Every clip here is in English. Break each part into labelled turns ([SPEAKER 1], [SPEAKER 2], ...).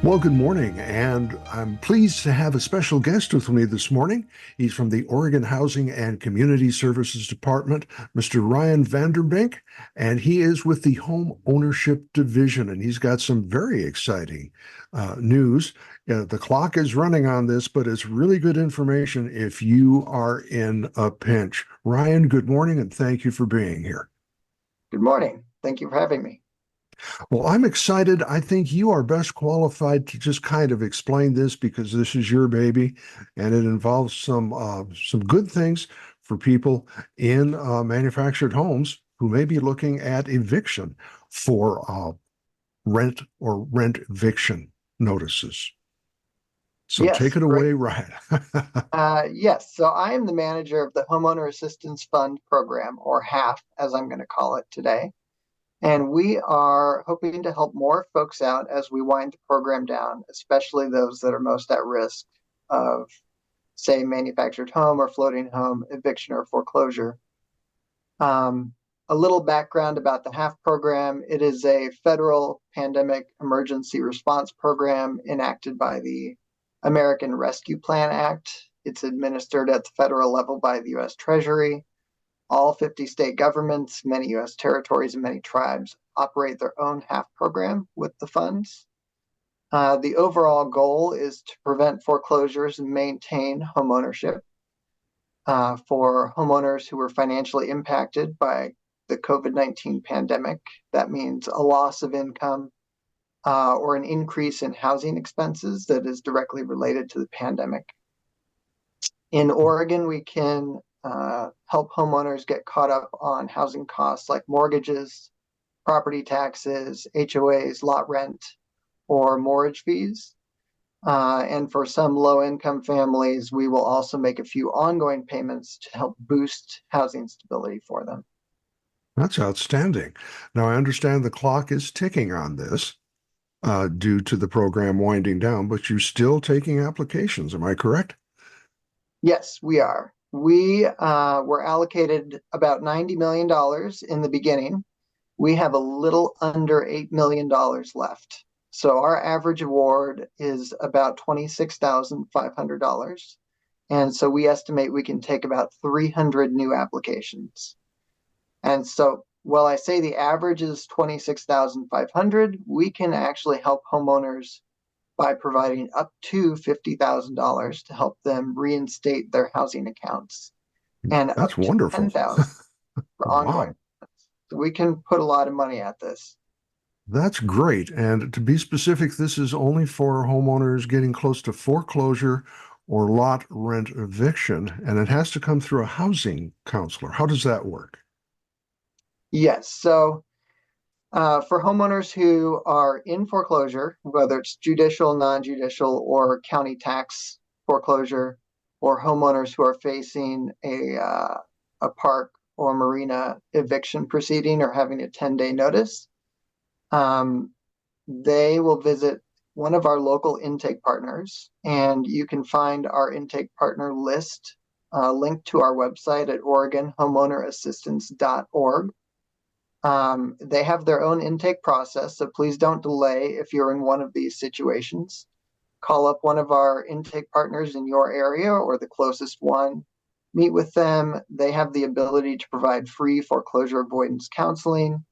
[SPEAKER 1] Well, good morning, and I'm pleased to have a special guest with me this morning. He's from the Oregon Housing and Community Services Department, Mr. Ryan Vanden Brink, and he is with the Home Ownership Division, and he's got some very exciting news. The clock is running on this, but it's really good information if you are in a pinch. Ryan, good morning, and thank you for being here.
[SPEAKER 2] Good morning. Thank you for having me.
[SPEAKER 1] Well, I'm excited. I think you are best qualified to just kind of explain this because this is your baby, and it involves some good things for people in manufactured homes who may be looking at eviction for rent or rent eviction notices. So take
[SPEAKER 2] Yes,
[SPEAKER 1] it
[SPEAKER 2] great.
[SPEAKER 1] away, Ryan.
[SPEAKER 2] Yes, so I am the manager of the Homeowner Assistance Fund program, or HAF, as I'm going to call it today. And we are hoping to help more folks out as we wind the program down, especially those that are most at risk of, say, manufactured home or floating home eviction or foreclosure. A little background about the HAF program. It is a federal pandemic emergency response program enacted by the American Rescue Plan Act. It's administered at the federal level by the U.S. Treasury. All 50 state governments, many U.S. territories, and many tribes operate their own HAF program with the funds. The overall goal is to prevent foreclosures and maintain homeownership for homeowners who were financially impacted by the COVID-19 pandemic. That means a loss of income or an increase in housing expenses that is directly related to the pandemic. In Oregon, we can help homeowners get caught up on housing costs like mortgages, property taxes, HOAs, lot rent, or mortgage fees. And for some low-income families, we will also make a few ongoing payments to help boost housing stability for them.
[SPEAKER 1] That's outstanding. Now, I understand the clock is ticking on this due to the program winding down, but you're still taking applications. Am I correct?
[SPEAKER 2] Yes, we are. We were allocated about $90 million in the beginning. We have a little under $8 million left. So our average award is about $26,500. And so we estimate we can take about 300 new applications. And so while I say the average is 26,500, we can actually help homeowners by providing up to $50,000 to help them reinstate their housing accounts and
[SPEAKER 1] That's
[SPEAKER 2] up to
[SPEAKER 1] wonderful.
[SPEAKER 2] $10,000 for ongoing.
[SPEAKER 1] Wow,
[SPEAKER 2] So we can put a lot of money at this.
[SPEAKER 1] that's great. And to be specific, this is only for homeowners getting close to foreclosure or lot rent eviction, and it has to come through a housing counselor. How does that work?
[SPEAKER 2] Yes. So for homeowners who are in foreclosure, whether it's judicial, non-judicial, or county tax foreclosure, or homeowners who are facing a park or marina eviction proceeding or having a 10-day notice, they will visit one of our local intake partners, and you can find our intake partner list linked to our website at OregonHomeownerAssistance.org. They have their own intake process, so please don't delay if you're in one of these situations. Call up one of our intake partners in your area or the closest one. Meet with them. They have the ability to provide free foreclosure avoidance counseling,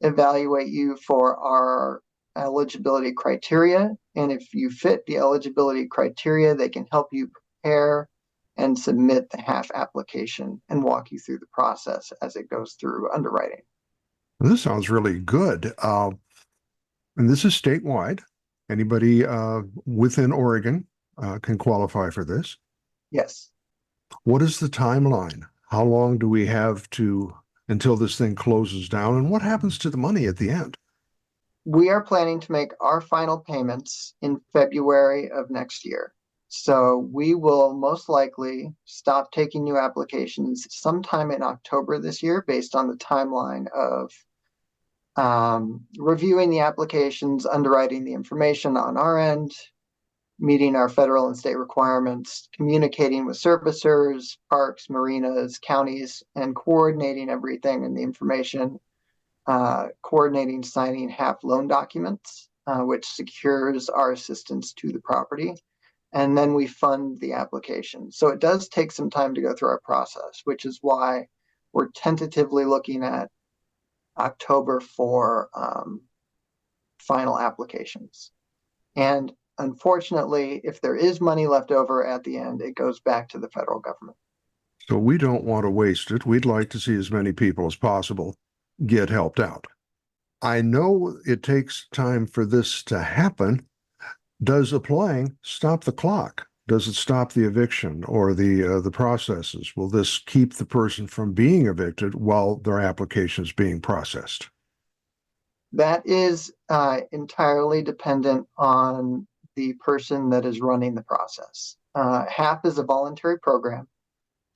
[SPEAKER 2] evaluate you for our eligibility criteria. And if you fit the eligibility criteria, they can help you prepare and submit the HAF application and walk you through the process as it goes through underwriting.
[SPEAKER 1] This sounds really good. And this is statewide. Anybody within Oregon can qualify for this.
[SPEAKER 2] Yes.
[SPEAKER 1] What is the timeline? How long do we have to until this thing closes down? And what happens to the money at the end?
[SPEAKER 2] We are planning to make our final payments in February of next year. So we will most likely stop taking new applications sometime in October this year based on the timeline of reviewing the applications, underwriting the information on our end, meeting our federal and state requirements, communicating with servicers, parks, marinas, counties, and coordinating everything in the information, coordinating signing HAF loan documents. which secures our assistance to the property. And then we fund the application. So it does take some time to go through our process, which is why we're tentatively looking at October for final applications. And unfortunately, if there is money left over at the end, it goes back to the federal government.
[SPEAKER 1] So we don't want to waste it. We'd like to see as many people as possible get helped out. I know it takes time for this to happen. Does applying stop the clock? Does it stop the eviction or the processes? Will this keep the person from being evicted while their application is being processed?
[SPEAKER 2] That is entirely dependent on the person that is running the process. HAF is a voluntary program.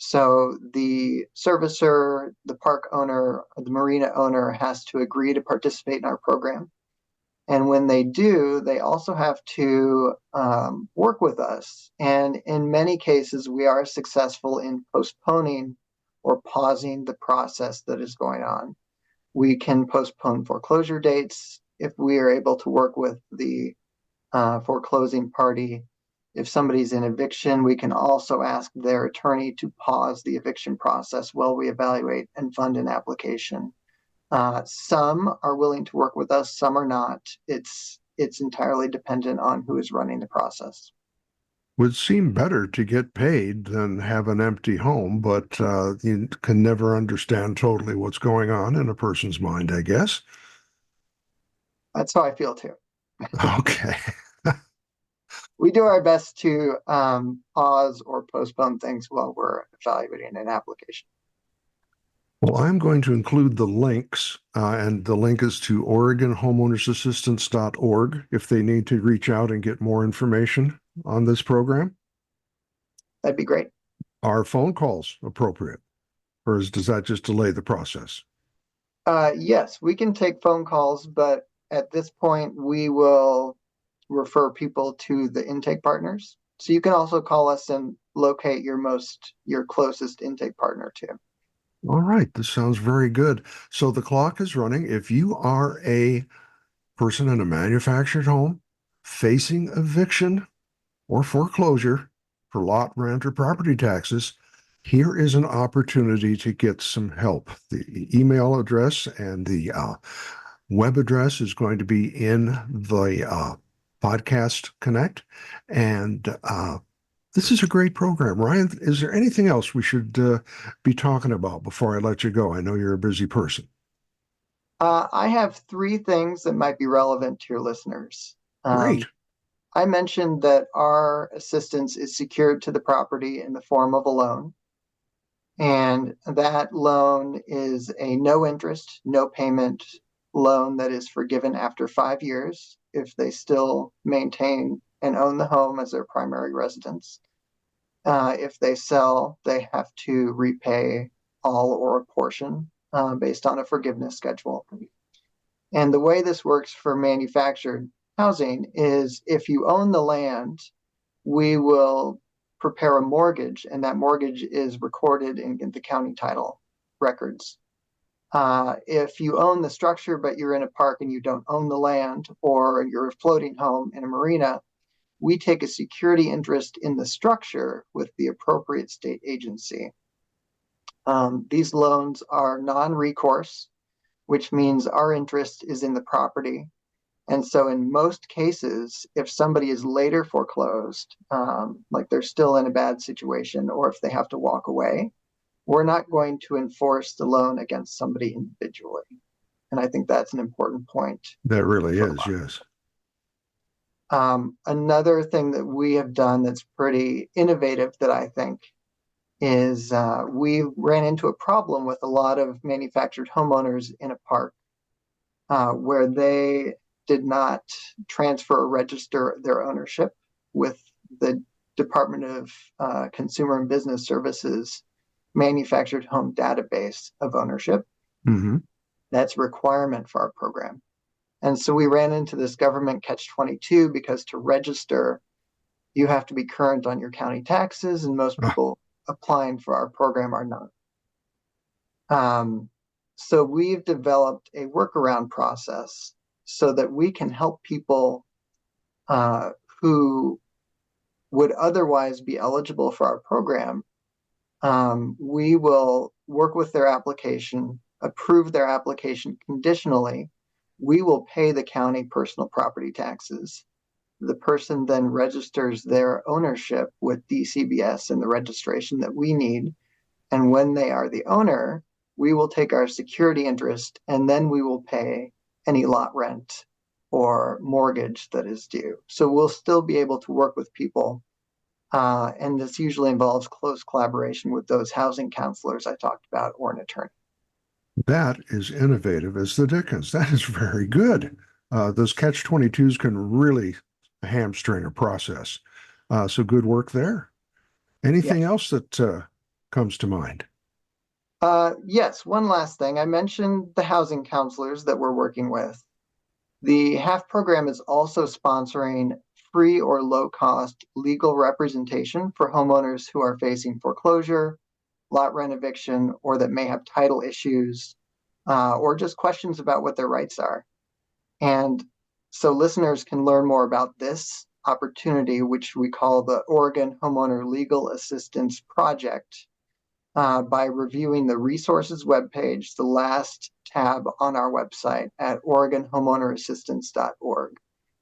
[SPEAKER 2] So the servicer, the park owner, the marina owner has to agree to participate in our program. And when they do, they also have to work with us. And in many cases, we are successful in postponing or pausing the process that is going on. We can postpone foreclosure dates if we are able to work with the foreclosing party. If somebody's in eviction, we can also ask their attorney to pause the eviction process while we evaluate and fund an application. Some are willing to work with us, some are not. It's entirely dependent on who is running the process.
[SPEAKER 1] Would seem better to get paid than have an empty home, but you can never understand totally what's going on in a person's mind, I guess.
[SPEAKER 2] That's how I feel too.
[SPEAKER 1] Okay.
[SPEAKER 2] We do our best to pause or postpone things while we're evaluating an application.
[SPEAKER 1] Well, I'm going to include the links, and the link is to OregonHomeownersAssistance.org if they need to reach out and get more information on this program.
[SPEAKER 2] That'd be great.
[SPEAKER 1] Are phone calls appropriate, or does that just delay the process?
[SPEAKER 2] Yes, we can take phone calls, but at this point, we will refer people to the intake partners. So you can also call us and locate your closest intake partner too.
[SPEAKER 1] All right, this sounds very good. So the clock is running. If you are a person in a manufactured home facing eviction or foreclosure for lot rent or property taxes, here is an opportunity to get some help. The email address and the web address is going to be in the podcast connect. And this is a great program. Ryan, is there anything else we should be talking about before I let you go? I know you're a busy person.
[SPEAKER 2] I have three things that might be relevant to your listeners.
[SPEAKER 1] Great.
[SPEAKER 2] I mentioned that our assistance is secured to the property in the form of a loan. And that loan is a no interest, no payment loan that is forgiven after 5 years if they still maintain and own the home as their primary residence. If they sell, they have to repay all or a portion based on a forgiveness schedule. And the way this works for manufactured housing is if you own the land, we will prepare a mortgage, and that mortgage is recorded in the county title records. If you own the structure, but you're in a park and you don't own the land, or you're a floating home in a marina, we take a security interest in the structure with the appropriate state agency. These loans are non-recourse, which means our interest is in the property. And so in most cases, if somebody is later foreclosed, like they're still in a bad situation, or if they have to walk away, we're not going to enforce the loan against somebody individually. And I think that's an important point.
[SPEAKER 1] That really is, yes.
[SPEAKER 2] Another thing that we have done that's pretty innovative that I think is we ran into a problem with a lot of manufactured homeowners in a park where they did not transfer or register their ownership with the Department of Consumer and Business Services manufactured home database of ownership.
[SPEAKER 1] Mm-hmm.
[SPEAKER 2] That's a requirement for our program. And so we ran into this government catch-22 because to register, you have to be current on your county taxes, and most people applying for our program are not. So we've developed a workaround process so that we can help people who would otherwise be eligible for our program. We will work with their application, approve their application conditionally. We will pay the county personal property taxes. The person then registers their ownership with DCBS and the registration that we need. And when they are the owner, we will take our security interest and then we will pay any lot rent or mortgage that is due. So we'll still be able to work with people. And this usually involves close collaboration with those housing counselors I talked about or an attorney.
[SPEAKER 1] That is innovative as the dickens. That is very good. Those catch-22s can really hamstring a process. So good work there. Anything
[SPEAKER 2] Yes.
[SPEAKER 1] else that comes to mind?
[SPEAKER 2] Yes, one last thing. I mentioned the housing counselors that we're working with. The HAF program is also sponsoring free or low-cost legal representation for homeowners who are facing foreclosure, lot rent eviction, or that may have title issues, or just questions about what their rights are. And so listeners can learn more about this opportunity, which we call the Oregon Homeowner Legal Assistance Project, by reviewing the resources webpage, the last tab on our website at OregonHomeownerAssistance.org.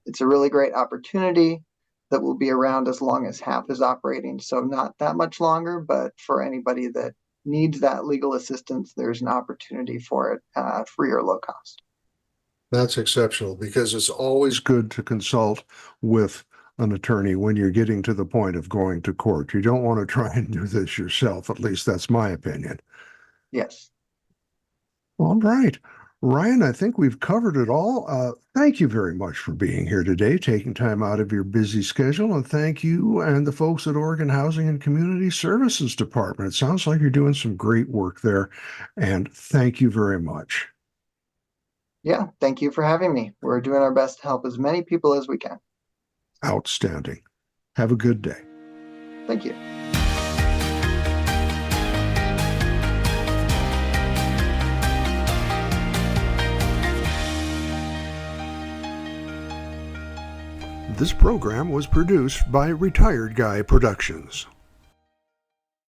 [SPEAKER 2] It's a really great opportunity that will be around as long as HAF is operating. So not that much longer, but for anybody that needs that legal assistance, there's an opportunity for it, free or low cost.
[SPEAKER 1] That's exceptional because it's always good to consult with an attorney when you're getting to the point of going to court. You don't want to try and do this yourself. At least that's my opinion.
[SPEAKER 2] Yes.
[SPEAKER 1] All right. Ryan, I think we've covered it all. Thank you very much for being here today, taking time out of your busy schedule. And thank you and the folks at Oregon Housing and Community Services Department. It sounds like you're doing some great work there. And thank you very much.
[SPEAKER 2] Yeah, thank you for having me. We're doing our best to help as many people as we can.
[SPEAKER 1] Outstanding. Have a good day.
[SPEAKER 2] Thank you.
[SPEAKER 1] This program was produced by Retired Guy Productions.